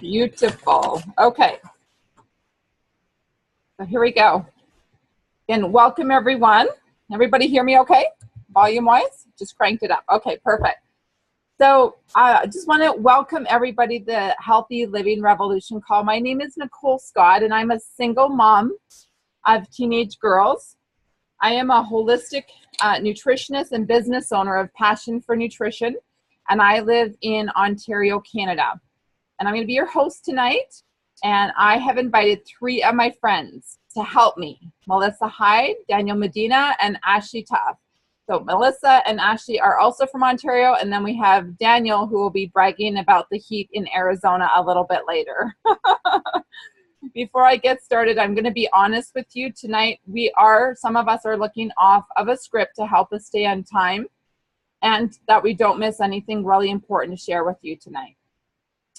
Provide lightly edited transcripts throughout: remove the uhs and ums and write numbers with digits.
Beautiful. Okay, so here we go. And welcome everyone. Everybody hear me okay? Volume-wise? Just cranked it up. Okay, perfect. So I just want to welcome everybody to the Healthy Living Revolution call. My name is Nicole Scott, and I'm a single mom of teenage girls. I am a holistic nutritionist and business owner of Passion for Nutrition, and I live in Ontario, Canada. And I'm going to be your host tonight, and I have invited 3 of my friends to help me: Melissa Hyde, Daniel Medina, and Ashley Tuff. So Melissa and Ashley are also from Ontario, and then we have Daniel, who will be bragging about the heat in Arizona a little bit later. Before I get started, I'm going to be honest with you. Tonight, some of us are looking off of a script to help us stay on time, and that we don't miss anything really important to share with you tonight.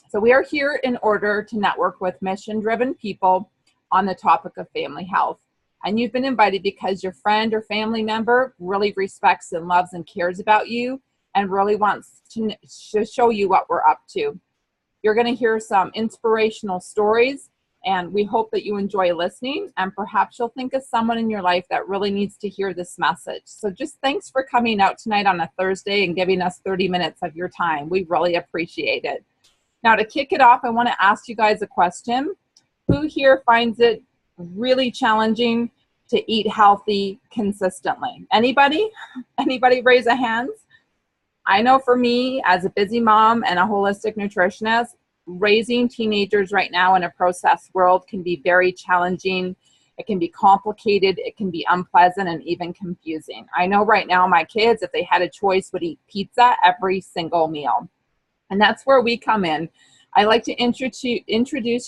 So we are here in order to network with mission-driven people on the topic of family health. And you've been invited because your friend or family member really respects and loves and cares about you and really wants to show you what we're up to. You're going to hear some inspirational stories, and we hope that you enjoy listening, and perhaps you'll think of someone in your life that really needs to hear this message. So just thanks for coming out tonight on a Thursday and giving us 30 minutes of your time. We really appreciate it. Now, to kick it off, I want to ask you guys a question. Who here finds it really challenging to eat healthy consistently? Anybody? Anybody raise a hand? I know for me, as a busy mom and a holistic nutritionist, raising teenagers right now in a processed world can be very challenging. It can be complicated, it can be unpleasant, and even confusing. I know right now my kids, if they had a choice, would eat pizza every single meal. And that's where we come in. I like to introduce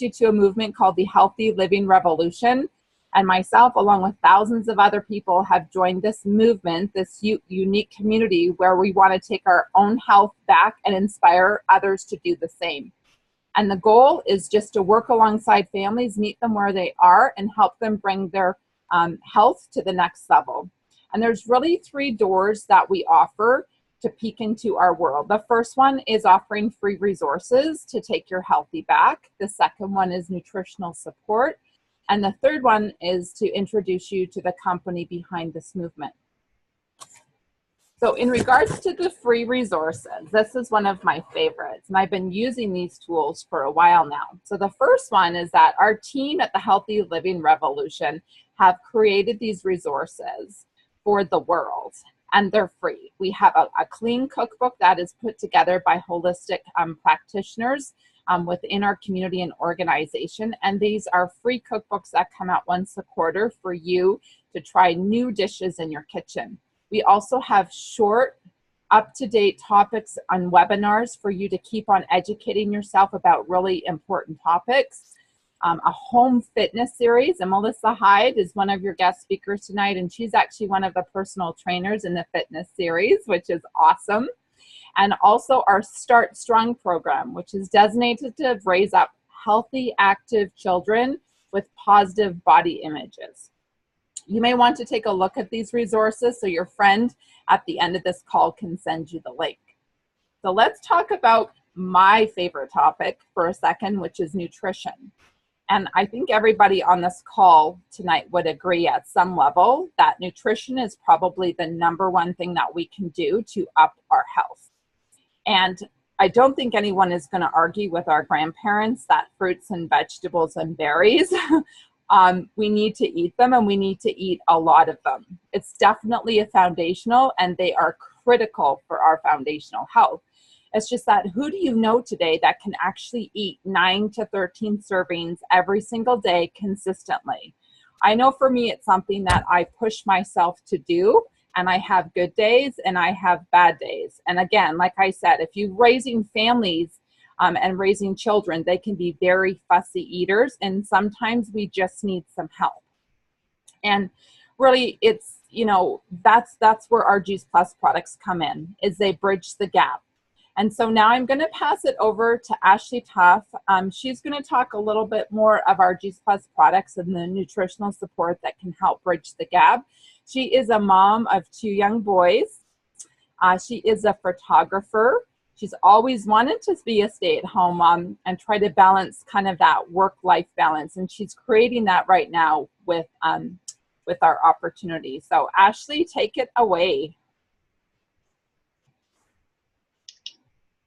you to a movement called the Healthy Living Revolution. And myself, along with thousands of other people, have joined this movement, this unique community where we want to take our own health back and inspire others to do the same. And the goal is just to work alongside families, meet them where they are, and help them bring their health to the next level. And there's really 3 doors that we offer to peek into our world. The first one is offering free resources to take your healthy back. The second one is nutritional support. And the third one is to introduce you to the company behind this movement. So in regards to the free resources, this is one of my favorites, and I've been using these tools for a while now. So the first one is that our team at the Healthy Living Revolution have created these resources for the world, and they're free. We have a clean cookbook that is put together by holistic practitioners within our community and organization. And these are free cookbooks that come out once a quarter for you to try new dishes in your kitchen. We also have short, up-to-date topics on webinars for you to keep on educating yourself about really important topics. A home fitness series, and Melissa Hyde is one of your guest speakers tonight, and she's actually one of the personal trainers in the fitness series, which is awesome. And also our Start Strong program, which is designated to raise up healthy, active children with positive body images. You may want to take a look at these resources so your friend at the end of this call can send you the link. So let's talk about my favorite topic for a second, which is nutrition. And I think everybody on this call tonight would agree at some level that nutrition is probably the #1 thing that we can do to up our health. And I don't think anyone is going to argue with our grandparents that fruits and vegetables and berries, we need to eat them, and we need to eat a lot of them. It's definitely a foundational, and they are critical for our foundational health. It's just that who do you know today that can actually eat 9 to 13 servings every single day consistently? I know for me, it's something that I push myself to do, and I have good days and I have bad days. And again, like I said, if you're raising families and raising children, they can be very fussy eaters, and sometimes we just need some help. And really, it's, that's where our Juice Plus products come in, is they bridge the gap. And so now I'm going to pass it over to Ashley Tuff. She's going to talk a little bit more of our Juice Plus products and the nutritional support that can help bridge the gap. She is a mom of 2 young boys. She is a photographer. She's always wanted to be a stay-at-home mom and try to balance kind of that work-life balance. And she's creating that right now with our opportunity. So Ashley, take it away.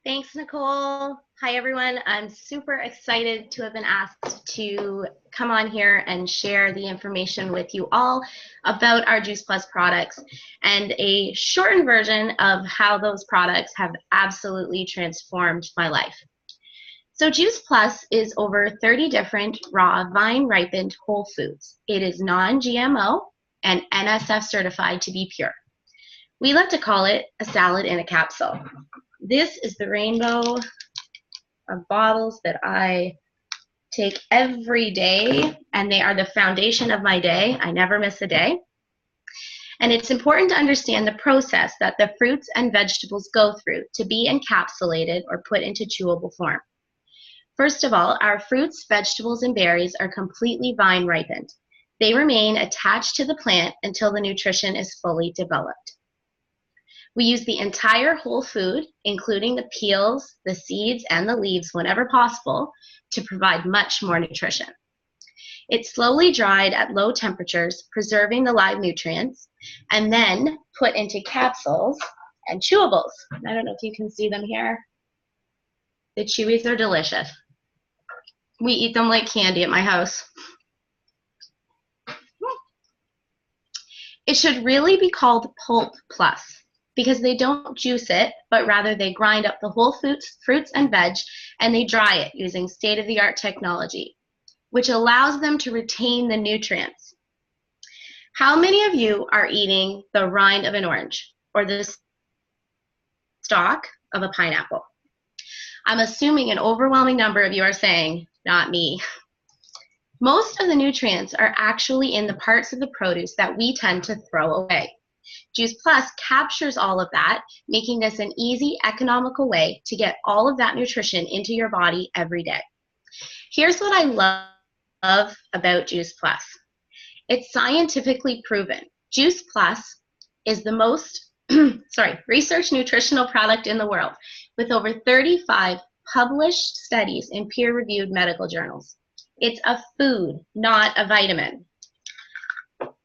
Thanks, Nicole. Hi, everyone. I'm super excited to have been asked to come on here and share the information with you all about our Juice Plus products and a shortened version of how those products have absolutely transformed my life. So Juice Plus is over 30 different raw vine-ripened whole foods. It is non-GMO and NSF certified to be pure. We like to call it a salad in a capsule. This is the rainbow of bottles that I take every day, and they are the foundation of my day. I never miss a day. And it's important to understand the process that the fruits and vegetables go through to be encapsulated or put into chewable form. First of all, our fruits, vegetables, and berries are completely vine ripened. They remain attached to the plant until the nutrition is fully developed. We use the entire whole food, including the peels, the seeds, and the leaves whenever possible, to provide much more nutrition. It's slowly dried at low temperatures, preserving the live nutrients, and then put into capsules and chewables. I don't know if you can see them here. The chewies are delicious. We eat them like candy at my house. It should really be called Pulp Plus, because they don't juice it, but rather they grind up the whole fruits and veg, and they dry it using state-of-the-art technology, which allows them to retain the nutrients. How many of you are eating the rind of an orange or the stalk of a pineapple? I'm assuming an overwhelming number of you are saying, not me. Most of the nutrients are actually in the parts of the produce that we tend to throw away. Juice Plus captures all of that, making this an easy, economical way to get all of that nutrition into your body every day. Here's what I love about Juice Plus. It's scientifically proven. Juice Plus is the most research nutritional product in the world, with over 35 published studies in peer-reviewed medical journals. It's a food, not a vitamin.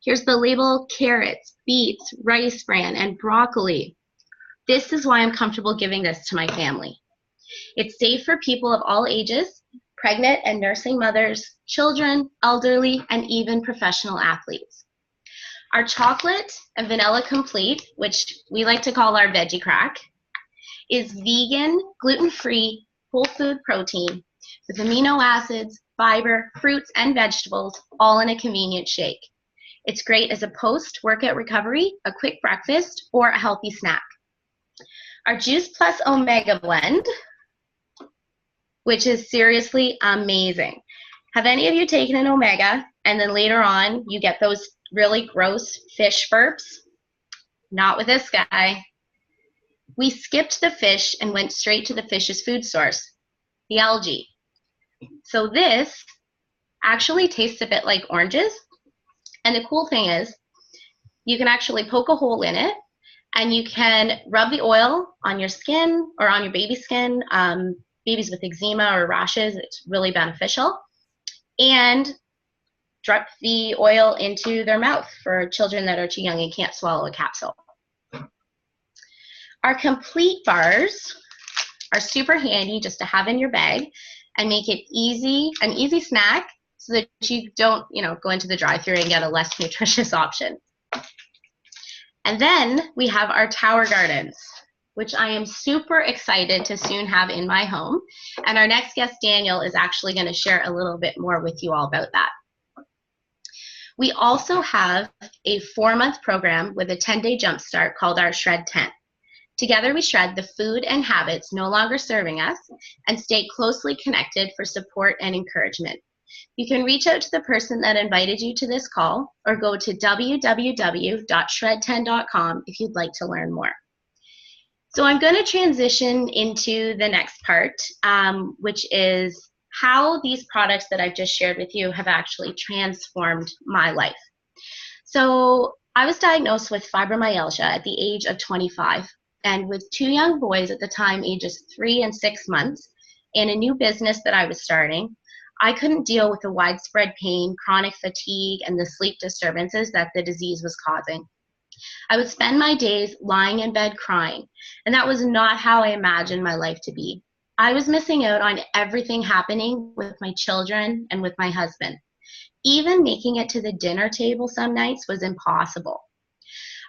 Here's the label: carrots, beets, rice bran, and broccoli. This is why I'm comfortable giving this to my family. It's safe for people of all ages, pregnant and nursing mothers, children, elderly, and even professional athletes. Our chocolate and vanilla complete, which we like to call our veggie crack, is vegan, gluten-free, whole food protein with amino acids, fiber, fruits, and vegetables, all in a convenient shake. It's great as a post-workout recovery, a quick breakfast, or a healthy snack. Our Juice Plus Omega Blend, which is seriously amazing. Have any of you taken an Omega and then later on you get those really gross fish burps? Not with this guy. We skipped the fish and went straight to the fish's food source, the algae. So this actually tastes a bit like oranges. And the cool thing is, you can actually poke a hole in it, and you can rub the oil on your skin or on your baby's skin. Babies with eczema or rashes, it's really beneficial. And drop the oil into their mouth for children that are too young and can't swallow a capsule. Our complete bars are super handy just to have in your bag and make it an easy snack, so that you don't, go into the drive-thru and get a less nutritious option. And then we have our Tower Gardens, which I am super excited to soon have in my home. And our next guest, Daniel, is actually going to share a little bit more with you all about that. We also have a 4-month program with a 10-day jumpstart called our Shred 10. Together we shred the food and habits no longer serving us and stay closely connected for support and encouragement. You can reach out to the person that invited you to this call or go to www.shred10.com if you'd like to learn more. So I'm going to transition into the next part, which is how these products that I've just shared with you have actually transformed my life. So I was diagnosed with fibromyalgia at the age of 25. And with 2 young boys at the time, ages 3 and 6 months, and a new business that I was starting, I couldn't deal with the widespread pain, chronic fatigue, and the sleep disturbances that the disease was causing. I would spend my days lying in bed crying, and that was not how I imagined my life to be. I was missing out on everything happening with my children and with my husband. Even making it to the dinner table some nights was impossible.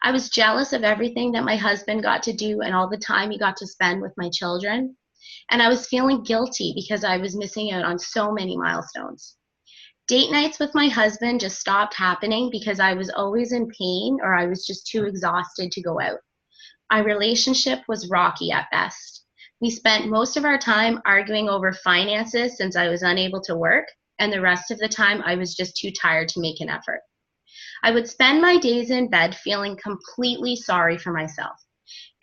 I was jealous of everything that my husband got to do and all the time he got to spend with my children. And I was feeling guilty because I was missing out on so many milestones. Date nights with my husband just stopped happening because I was always in pain or I was just too exhausted to go out. Our relationship was rocky at best. We spent most of our time arguing over finances since I was unable to work, and the rest of the time I was just too tired to make an effort. I would spend my days in bed feeling completely sorry for myself.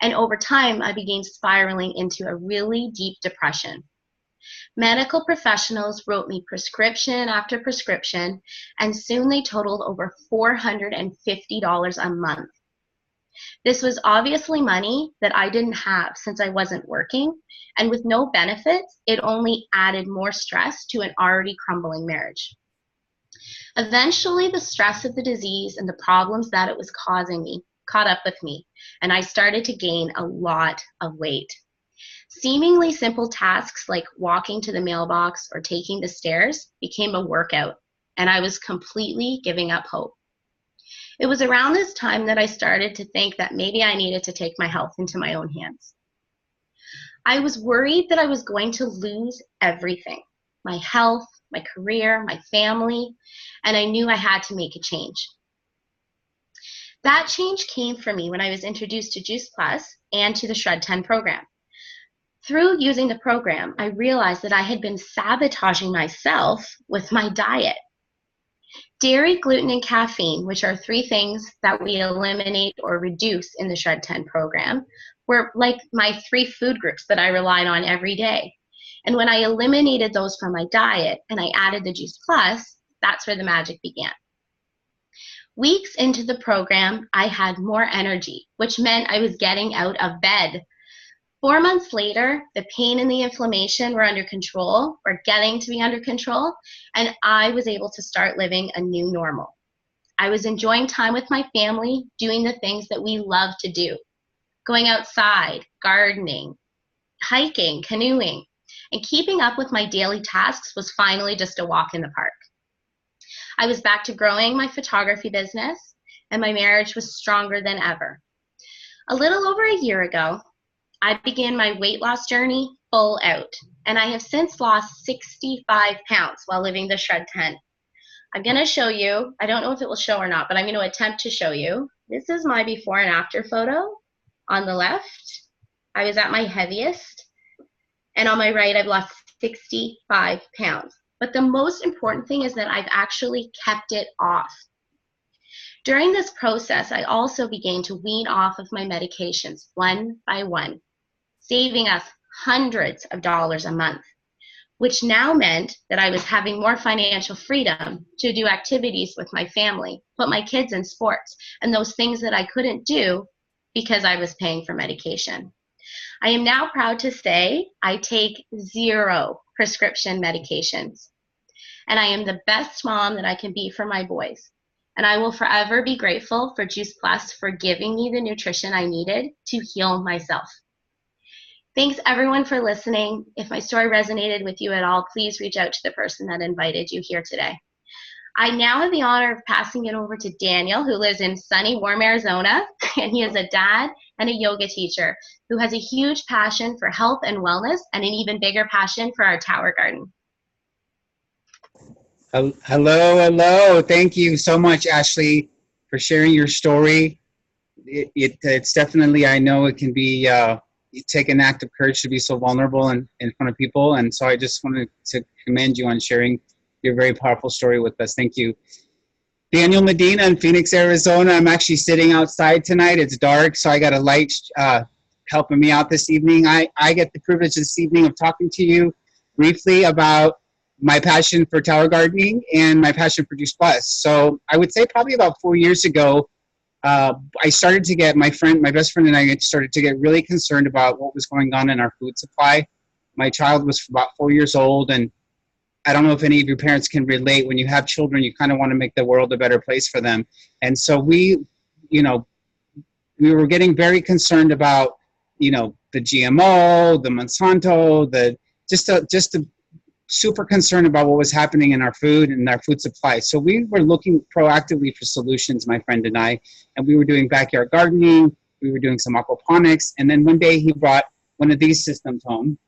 And over time, I began spiraling into a really deep depression. Medical professionals wrote me prescription after prescription, and soon they totaled over $450 a month. This was obviously money that I didn't have since I wasn't working, and with no benefits, it only added more stress to an already crumbling marriage. Eventually, the stress of the disease and the problems that it was causing me caught up with me, and I started to gain a lot of weight. Seemingly simple tasks like walking to the mailbox or taking the stairs became a workout, and I was completely giving up hope. It was around this time that I started to think that maybe I needed to take my health into my own hands. I was worried that I was going to lose everything, my health, my career, my family, and I knew I had to make a change. That change came for me when I was introduced to Juice Plus and to the Shred 10 program. Through using the program, I realized that I had been sabotaging myself with my diet. Dairy, gluten, and caffeine, which are 3 things that we eliminate or reduce in the Shred 10 program, were like my 3 food groups that I relied on every day. And when I eliminated those from my diet and I added the Juice Plus, that's where the magic began. Weeks into the program, I had more energy, which meant I was getting out of bed. 4 months later, the pain and the inflammation were under control, or getting to be under control, and I was able to start living a new normal. I was enjoying time with my family, doing the things that we love to do, going outside, gardening, hiking, canoeing, and keeping up with my daily tasks was finally just a walk in the park. I was back to growing my photography business, and my marriage was stronger than ever. A little over a year ago, I began my weight loss journey full out, and I have since lost 65 pounds while living the Shred 10. I'm going to show you, I don't know if it will show or not, but I'm going to attempt to show you. This is my before and after photo. On the left, I was at my heaviest, and on my right, I've lost 65 pounds. But the most important thing is that I've actually kept it off. During this process, I also began to wean off of my medications one by one, saving us hundreds of dollars a month, which now meant that I was having more financial freedom to do activities with my family, put my kids in sports, and those things that I couldn't do because I was paying for medication. I am now proud to say I take 0 prescription medications, and I am the best mom that I can be for my boys. And I will forever be grateful for Juice Plus for giving me the nutrition I needed to heal myself. Thanks everyone for listening. If my story resonated with you at all, please reach out to the person that invited you here today. I now have the honor of passing it over to Daniel, who lives in sunny, warm Arizona, and he is a dad and a yoga teacher who has a huge passion for health and wellness and an even bigger passion for our tower garden. Hello. Thank you so much, Ashley, for sharing your story. It's definitely, I know it can be, you take an act of courage to be so vulnerable in front of people. And so I just wanted to commend you on sharing your very powerful story with us. Thank you. Daniel Medina in Phoenix, Arizona. I'm actually sitting outside tonight. It's dark, so I got a light helping me out this evening. I get the privilege this evening of talking to you briefly about my passion for tower gardening and my passion for Juice Plus. So I would say probably about 4 years ago, I started to get, my best friend and I started to get really concerned about what was going on in our food supply. My child was about 4 years old, and I don't know if any of your parents can relate. When you have children, you kind of want to make the world a better place for them. And so we were getting very concerned about, the GMO, the Monsanto, just super concerned about what was happening in our food and our food supply. So we were looking proactively for solutions, my friend and I, and we were doing backyard gardening. We were doing some aquaponics. And then one day he brought one of these systems home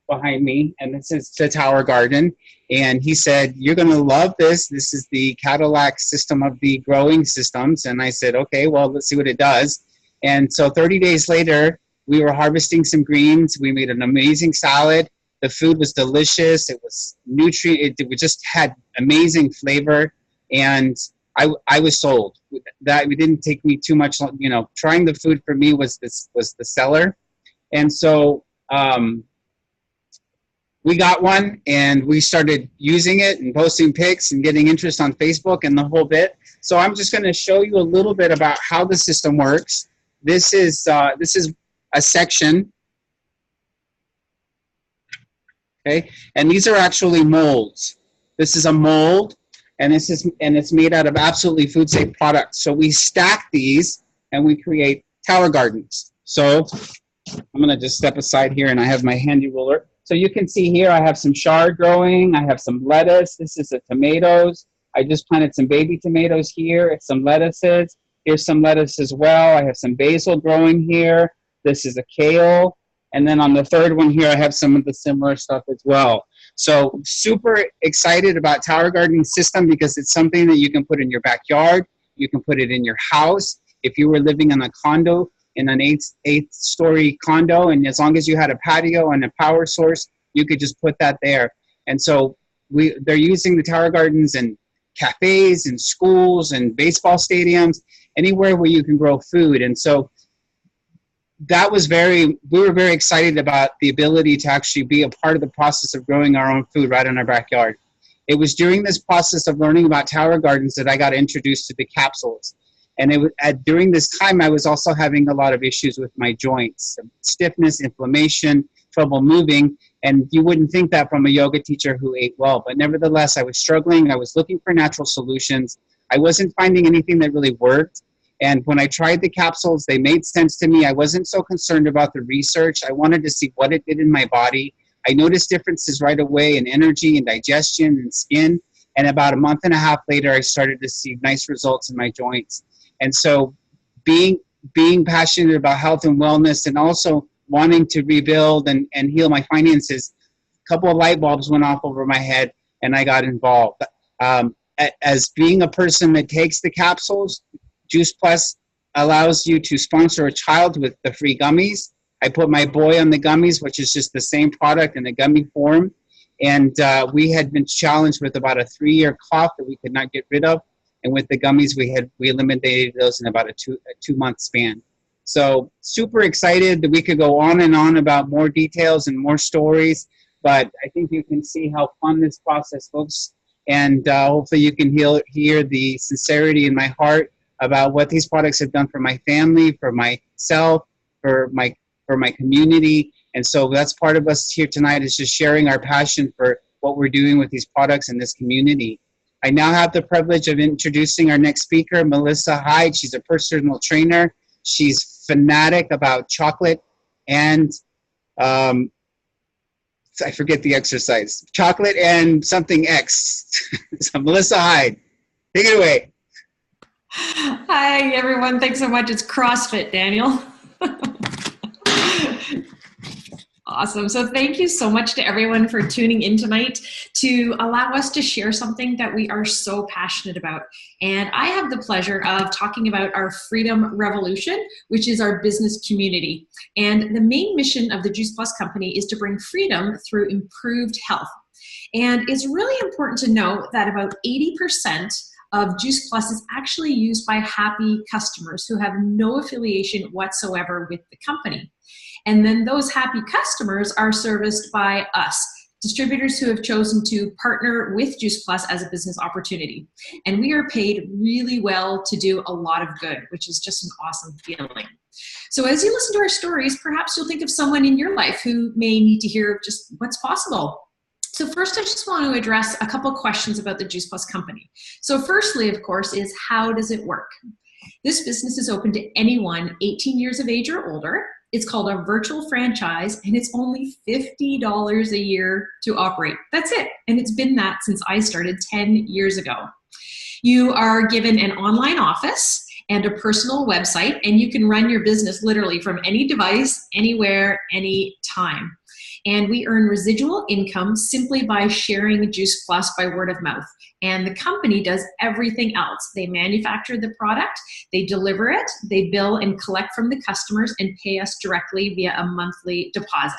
behind me, and this is the Tower Garden. And he said, "You're going to love this. This is the Cadillac system of the growing systems." And I said, "Okay, well, let's see what it does." And so 30 days later, we were harvesting some greens. We made an amazing salad. The food was delicious. It was it just had amazing flavor. And I was sold. That it didn't take me too much, trying the food for me was the seller. And so we got one, and we started using it and posting pics and getting interest on Facebook and the whole bit. So I'm just going to show you a little bit about how the system works. This is a section, okay, and these are actually molds. This is a mold, and it's made out of absolutely food safe products. So we stack these, and we create tower gardens. So I'm going to just step aside here, and I have my handy ruler. So you can see here I have some chard growing. I have some lettuce. This is the tomatoes. I just planted some baby tomatoes here. It's some lettuces. Here's some lettuce as well. I have some basil growing here. This is a kale. And then on the third one here, I have some of the similar stuff as well. So super excited about Tower Gardening System because it's something that you can put in your backyard. You can put it in your house. If you were living in a condo, in an eighth-story condo, and as long as you had a patio and a power source, you could just put that there. And so they're using the Tower Gardens in cafes and schools and baseball stadiums, anywhere where you can grow food. And so we were very excited about the ability to actually be a part of the process of growing our own food right in our backyard. It was during this process of learning about Tower Gardens that I got introduced to the capsules. And during this time, I was also having a lot of issues with my joints, stiffness, inflammation, trouble moving. And you wouldn't think that from a yoga teacher who ate well. But nevertheless, I was struggling. I was looking for natural solutions. I wasn't finding anything that really worked. And when I tried the capsules, they made sense to me. I wasn't so concerned about the research. I wanted to see what it did in my body. I noticed differences right away in energy and digestion and skin. And about a month and a half later, I started to see nice results in my joints. And so being passionate about health and wellness and also wanting to rebuild and heal my finances, a couple of light bulbs went off over my head and I got involved. As being a person that takes the capsules, Juice Plus allows you to sponsor a child with the free gummies. I put my boy on the gummies, which is just the same product in a gummy form. And we had been challenged with about a 3-year cough that we could not get rid of. And with the gummies, we eliminated those in about a two-month span. So super excited that we could go on and on about more details and more stories. But I think you can see how fun this process looks. And hopefully you can hear the sincerity in my heart about what these products have done for my family, for myself, for my community. And so that's part of us here tonight, is just sharing our passion for what we're doing with these products in this community. I now have the privilege of introducing our next speaker, Melissa Hyde. She's a personal trainer. She's fanatic about chocolate and I forget the exercise. Chocolate and something X. So Melissa Hyde, take it away. Hi, everyone. Thanks so much. It's CrossFit, Daniel. Awesome. So thank you so much to everyone for tuning in tonight to allow us to share something that we are so passionate about. And I have the pleasure of talking about our Freedom Revolution, which is our business community. And the main mission of the Juice Plus company is to bring freedom through improved health. And it's really important to note that about 80% of Juice Plus is actually used by happy customers who have no affiliation whatsoever with the company. And then those happy customers are serviced by us, distributors who have chosen to partner with Juice Plus as a business opportunity. And we are paid really well to do a lot of good, which is just an awesome feeling. So as you listen to our stories, perhaps you'll think of someone in your life who may need to hear just what's possible. So first, I just want to address a couple questions about the Juice Plus company. So firstly, of course, is how does it work? This business is open to anyone 18 years of age or older. It's called a virtual franchise, and it's only $50 a year to operate. That's it. And it's been that since I started 10 years ago. You are given an online office and a personal website, and you can run your business literally from any device, anywhere, anytime. And we earn residual income simply by sharing Juice Plus by word of mouth. And the company does everything else. They manufacture the product, they deliver it, they bill and collect from the customers and pay us directly via a monthly deposit.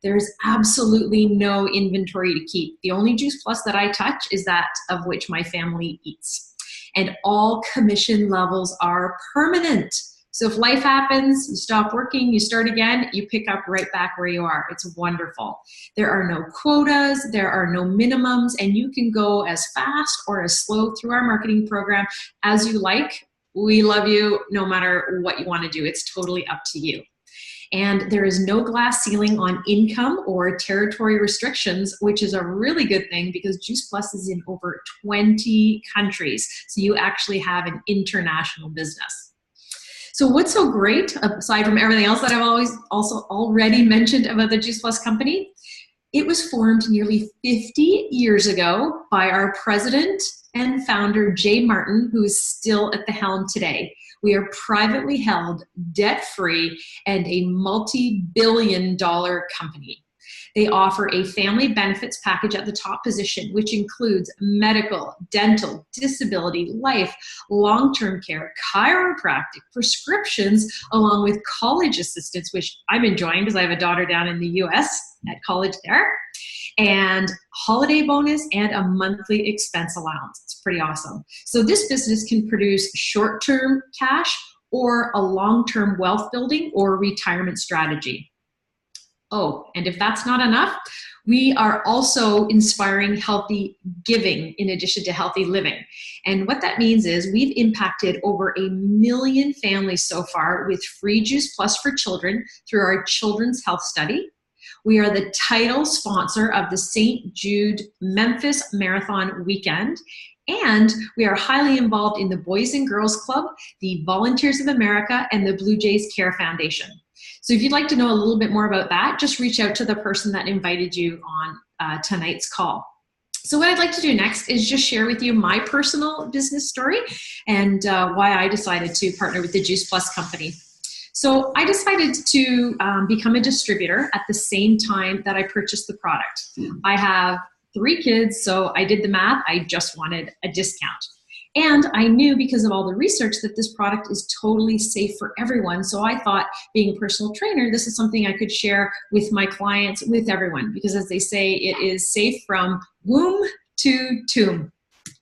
There's absolutely no inventory to keep. The only Juice Plus that I touch is that of which my family eats. And all commission levels are permanent. So if life happens, you stop working, you start again, you pick up right back where you are. It's wonderful. There are no quotas, there are no minimums, and you can go as fast or as slow through our marketing program as you like. We love you no matter what you want to do. It's totally up to you. And there is no glass ceiling on income or territory restrictions, which is a really good thing because Juice Plus is in over 20 countries. So you actually have an international business. So what's so great, aside from everything else that I've already mentioned about the Juice Plus company, it was formed nearly 50 years ago by our president and founder, Jay Martin, who is still at the helm today. We are privately held, debt-free, and a multi-billion-dollar company. They offer a family benefits package at the top position, which includes medical, dental, disability, life, long-term care, chiropractic, prescriptions, along with college assistance, which I'm enjoying because I have a daughter down in the US at college there, and holiday bonus and a monthly expense allowance. It's pretty awesome. So this business can produce short-term cash or a long-term wealth building or retirement strategy. Oh, and if that's not enough, we are also inspiring healthy giving in addition to healthy living. And what that means is we've impacted over 1 million families so far with free Juice Plus for children through our Children's Health Study. We are the title sponsor of the St. Jude Memphis Marathon Weekend. And we are highly involved in the Boys and Girls Club, the Volunteers of America, and the Blue Jays Care Foundation. So if you'd like to know a little bit more about that, just reach out to the person that invited you on tonight's call. So what I'd like to do next is just share with you my personal business story and why I decided to partner with the Juice Plus company. So I decided to become a distributor at the same time that I purchased the product. I have 3 kids, so I did the math. I just wanted a discount. And I knew because of all the research that this product is totally safe for everyone. So I thought, being a personal trainer, this is something I could share with my clients, with everyone, because as they say, it is safe from womb to tomb.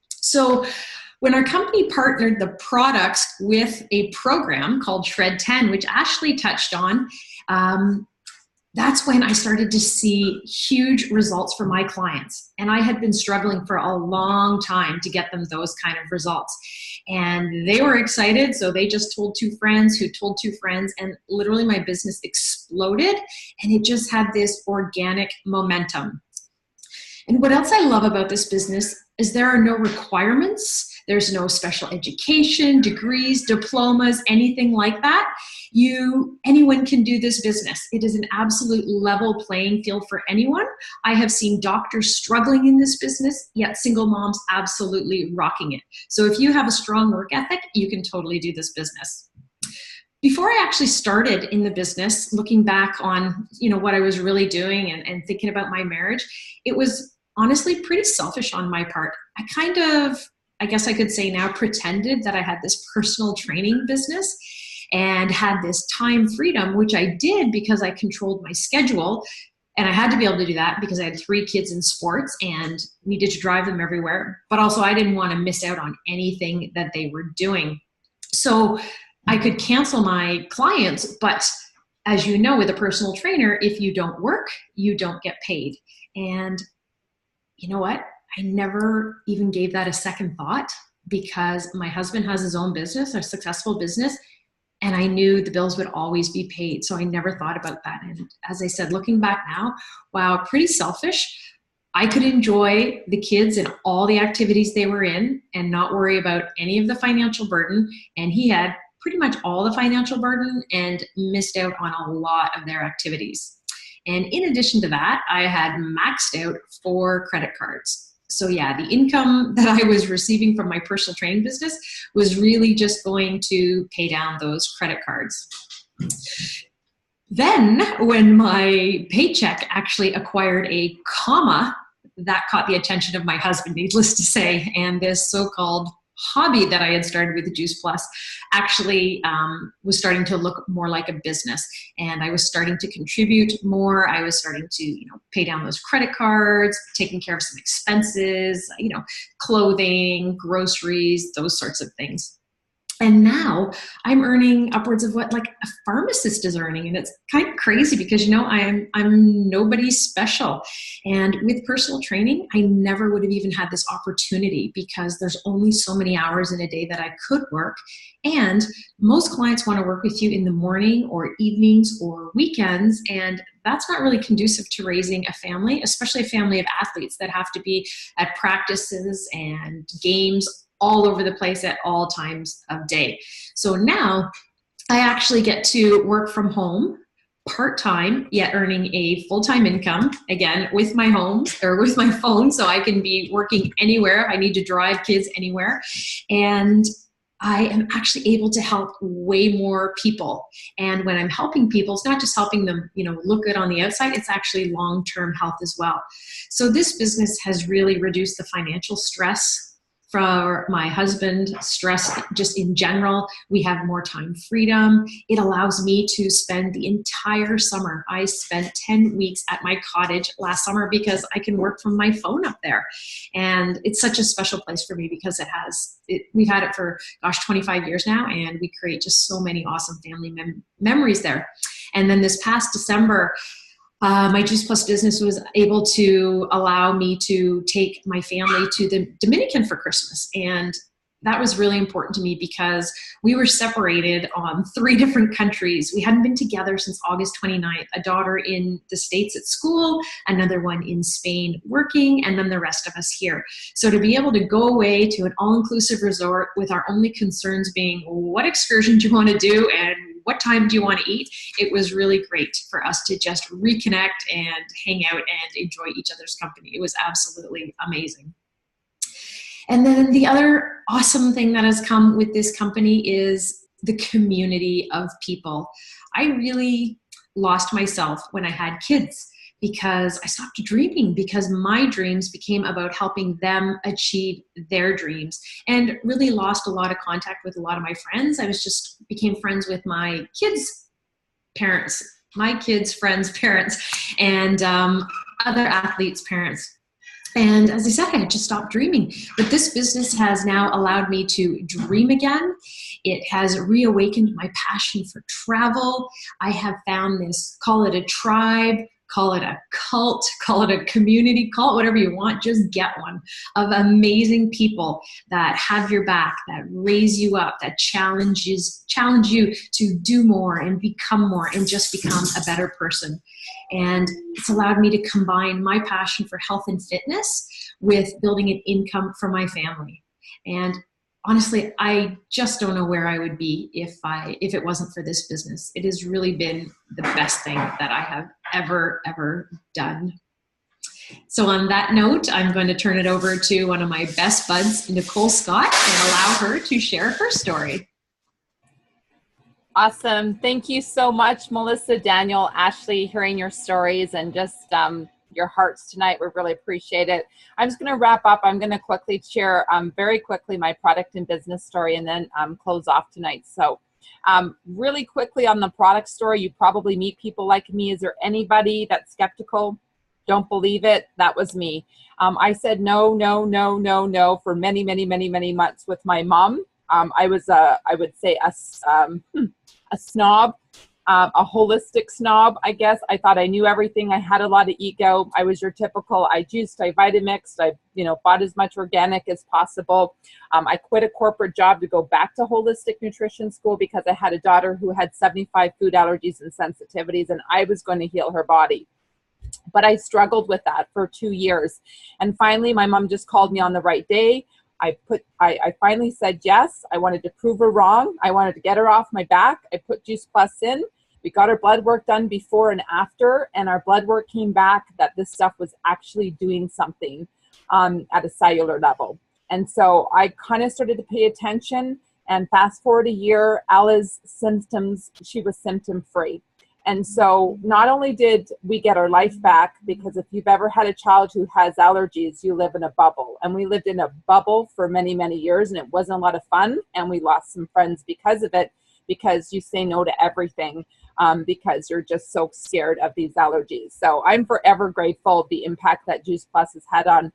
So when our company partnered the products with a program called Shred 10, which Ashley touched on, that's when I started to see huge results for my clients. And I had been struggling for a long time to get them those kind of results. And they were excited, so they just told 2 friends who told 2 friends, and literally my business exploded, and it just had this organic momentum. And what else I love about this business is there are no requirements. There's no special education, degrees, diplomas, anything like that. Anyone can do this business. It is an absolute level playing field for anyone. I have seen doctors struggling in this business, yet single moms absolutely rocking it. So if you have a strong work ethic, you can totally do this business. Before I actually started in the business, looking back on what I was really doing and thinking about my marriage, it was honestly pretty selfish on my part. I guess I could say now, pretended that I had this personal training business and had this time freedom, which I did because I controlled my schedule. And I had to be able to do that because I had 3 kids in sports and needed to drive them everywhere. But also I didn't want to miss out on anything that they were doing. So I could cancel my clients, but as you know, with a personal trainer, if you don't work, you don't get paid. And you know what? I never even gave that a second thought because my husband has his own business, a successful business, and I knew the bills would always be paid. So I never thought about that. And as I said, looking back now, wow, pretty selfish. I could enjoy the kids and all the activities they were in and not worry about any of the financial burden. And he had pretty much all the financial burden and missed out on a lot of their activities. And in addition to that, I had maxed out 4 credit cards. So yeah, the income that I was receiving from my personal training business was really just going to pay down those credit cards. Then when my paycheck actually acquired a comma, that caught the attention of my husband, needless to say, and this so-called hobby that I had started with the Juice Plus actually was starting to look more like a business, and I was starting to contribute more. I was starting to, pay down those credit cards, taking care of some expenses, clothing, groceries, those sorts of things. And now I'm earning upwards of what like a pharmacist is earning. And it's kind of crazy because, I'm nobody special. And with personal training, I never would have even had this opportunity because there's only so many hours in a day that I could work. And most clients want to work with you in the morning or evenings or weekends. And that's not really conducive to raising a family, especially a family of athletes that have to be at practices and games all over the place at all times of day. So now I actually get to work from home part-time, yet earning a full-time income, again, with my home or with my phone. So I can be working anywhere. I need to drive kids anywhere. And I am actually able to help way more people. And when I'm helping people, it's not just helping them, look good on the outside, it's actually long-term health as well. So this business has really reduced the financial stress for my husband, stress just in general. We have more time freedom. It allows me to spend the entire summer. I spent 10 weeks at my cottage last summer because I can work from my phone up there. And it's such a special place for me because we've had it for, 25 years now, and we create just so many awesome family memories there. And then this past December, my Juice Plus business was able to allow me to take my family to the Dominican for Christmas. And that was really important to me because we were separated on 3 different countries. We hadn't been together since August 29th, a daughter in the States at school, another one in Spain working, and then the rest of us here. So to be able to go away to an all-inclusive resort with our only concerns being what excursion do you want to do and what time do you want to eat? It was really great for us to just reconnect and hang out and enjoy each other's company. It was absolutely amazing. And then the other awesome thing that has come with this company is the community of people. I really lost myself when I had kids because I stopped dreaming because my dreams became about helping them achieve their dreams and really lost a lot of contact with a lot of my friends. I became friends with my kids' parents, my kids' friends' parents, and other athletes' parents. And as I said, I had just stopped dreaming. But this business has now allowed me to dream again. It has reawakened my passion for travel. I have found this, call it a tribe, call it a cult, call it a community, call it whatever you want, just get one, of amazing people that have your back, that raise you up, that challenge you to do more and become more and just become a better person. And it's allowed me to combine my passion for health and fitness with building an income for my family. And honestly, I just don't know where I would be if it wasn't for this business. It has really been the best thing that I have ever done. So on that note, I'm going to turn it over to one of my best buds, Nicole Scott, and allow her to share her story. Awesome. Thank you so much, Melissa, Daniel, Ashley, hearing your stories and just your hearts tonight. We really appreciate it. I'm just going to wrap up. I'm going to quickly share very quickly my product and business story and then close off tonight. So really quickly on the product story, you probably meet people like me. Is there anybody that's skeptical? Don't believe it? That was me. I said no for many months with my mom. I was, I would say, a snob. a holistic snob, I guess. I thought I knew everything. I had a lot of ego. I was your typical, I juiced, I Vitamixed, I bought as much organic as possible. I quit a corporate job to go back to holistic nutrition school because I had a daughter who had 75 food allergies and sensitivities, and I was going to heal her body. But I struggled with that for 2 years. And finally, my mom just called me on the right day. I finally said yes. I wanted to prove her wrong. I wanted to get her off my back. I put Juice Plus in. We got our blood work done before and after, and our blood work came back that this stuff was actually doing something at a cellular level. And so I kind of started to pay attention, and fast forward a year, Ella's symptoms, she was symptom free. And so not only did we get our life back, because if you've ever had a child who has allergies, you live in a bubble. And we lived in a bubble for many, many years, and it wasn't a lot of fun. And we lost some friends because of it, because you say no to everything, because you're just so scared of these allergies. So I'm forever grateful the impact that Juice Plus has had on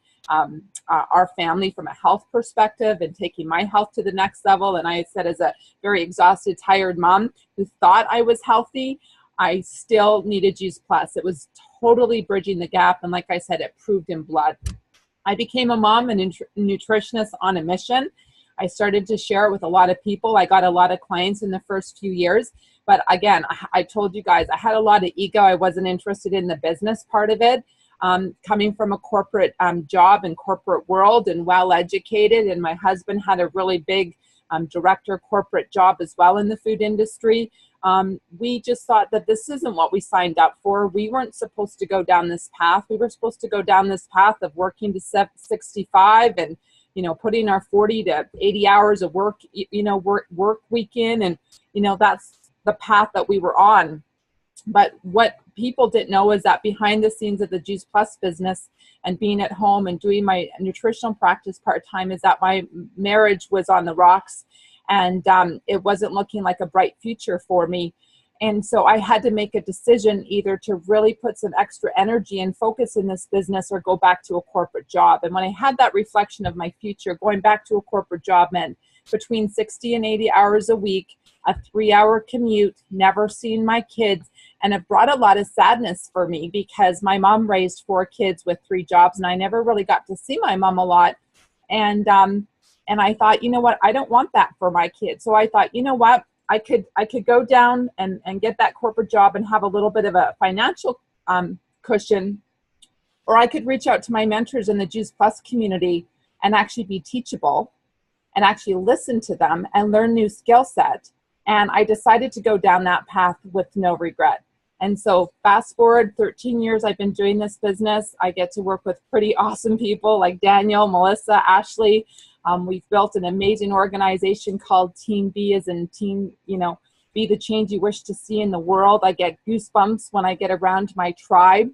our family from a health perspective and taking my health to the next level. And I said, as a very exhausted, tired mom who thought I was healthy, I still needed Juice Plus. It was totally bridging the gap. And like I said, it proved in blood. I became a mom and nutritionist on a mission. I started to share it with a lot of people. I got a lot of clients in the first few years. But again, I told you guys, I had a lot of ego. I wasn't interested in the business part of it. Coming from a corporate job and corporate world and well-educated. And my husband had a really big director corporate job as well in the food industry. We just thought that this isn't what we signed up for. We weren't supposed to go down this path. We were supposed to go down this path of working to 65 and, putting our 40 to 80 hours of work, work week in. And, that's the path that we were on. But what people didn't know is that behind the scenes of the Juice Plus business and being at home and doing my nutritional practice part-time is that my marriage was on the rocks. And it wasn't looking like a bright future for me. And so I had to make a decision either to really put some extra energy and focus in this business or go back to a corporate job. And when I had that reflection of my future, going back to a corporate job meant between 60 and 80 hours a week, a 3-hour commute, never seeing my kids. And it brought a lot of sadness for me because my mom raised 4 kids with 3 jobs, and I never really got to see my mom a lot. And I thought, you know what, I don't want that for my kids. So I thought, you know what, I could go down and get that corporate job and have a little bit of a financial cushion, or I could reach out to my mentors in the Juice Plus community and actually be teachable and actually listen to them and learn new skill set. And I decided to go down that path with no regret. And so fast forward 13 years, I've been doing this business. I get to work with pretty awesome people like Daniel, Melissa, Ashley. We've built an amazing organization called Team B, as in team, be the change you wish to see in the world. I get goosebumps when I get around my tribe.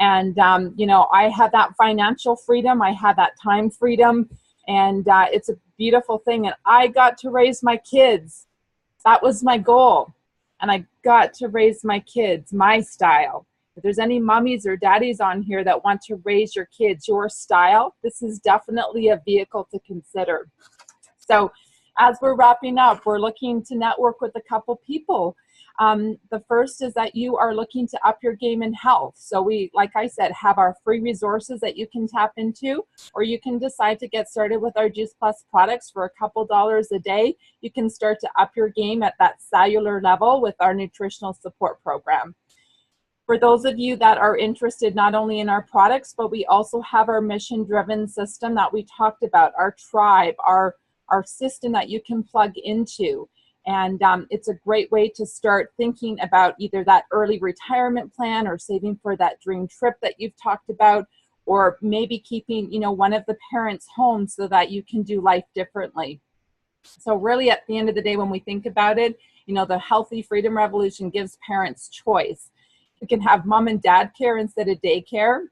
And, I have that financial freedom. I have that time freedom. And it's a beautiful thing. And I got to raise my kids. That was my goal. And I got to raise my kids, my style. If there's any mummies or daddies on here that want to raise your kids your style, this is definitely a vehicle to consider. So as we're wrapping up, we're looking to network with a couple people. The first is that you are looking to up your game in health. So we, like I said, have our free resources that you can tap into, or you can decide to get started with our Juice Plus products for a couple dollars a day. You can start to up your game at that cellular level with our nutritional support program. For those of you that are interested not only in our products, but we also have our mission-driven system that we talked about, our tribe, our system that you can plug into. And it's a great way to start thinking about either that early retirement plan or saving for that dream trip that you've talked about, or maybe keeping, one of the parents home so that you can do life differently. So really at the end of the day, when we think about it, the Healthy Freedom Revolution gives parents choice. You can have mom and dad care instead of daycare.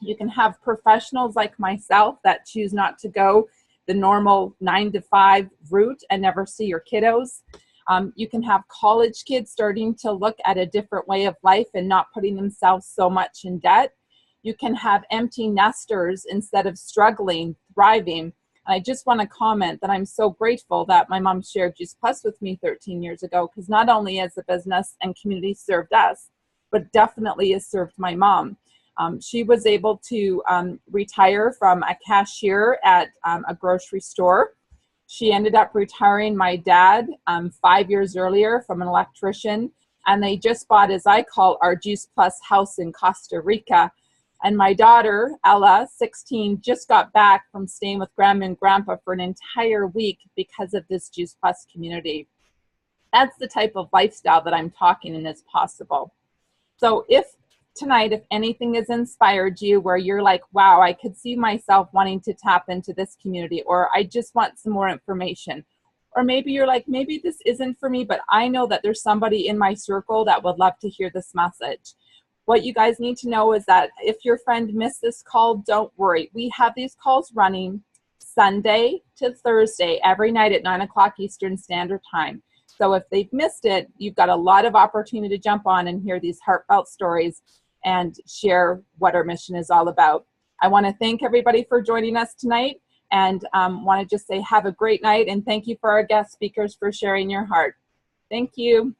You can have professionals like myself that choose not to go the normal 9 to 5 route and never see your kiddos. You can have college kids starting to look at a different way of life and not putting themselves so much in debt. You can have empty nesters instead of struggling, thriving. I just want to comment that I'm so grateful that my mom shared Juice Plus with me 13 years ago, because not only has the business and community served us, but definitely has served my mom. She was able to retire from a cashier at a grocery store. She ended up retiring my dad 5 years earlier from an electrician, and they just bought, as I call, our Juice Plus house in Costa Rica. And my daughter, Ella, 16, just got back from staying with Grandma and Grandpa for an entire week because of this Juice Plus community. That's the type of lifestyle that I'm talking and is possible. So if tonight, if anything has inspired you where you're like, wow, I could see myself wanting to tap into this community, or I just want some more information, or maybe you're like, maybe this isn't for me, but I know that there's somebody in my circle that would love to hear this message. What you guys need to know is that if your friend missed this call, don't worry. We have these calls running Sunday to Thursday every night at 9 o'clock Eastern Standard Time. So if they've missed it, you've got a lot of opportunity to jump on and hear these heartfelt stories and share what our mission is all about. I want to thank everybody for joining us tonight, and want to just say have a great night, and thank you for our guest speakers for sharing your heart. Thank you.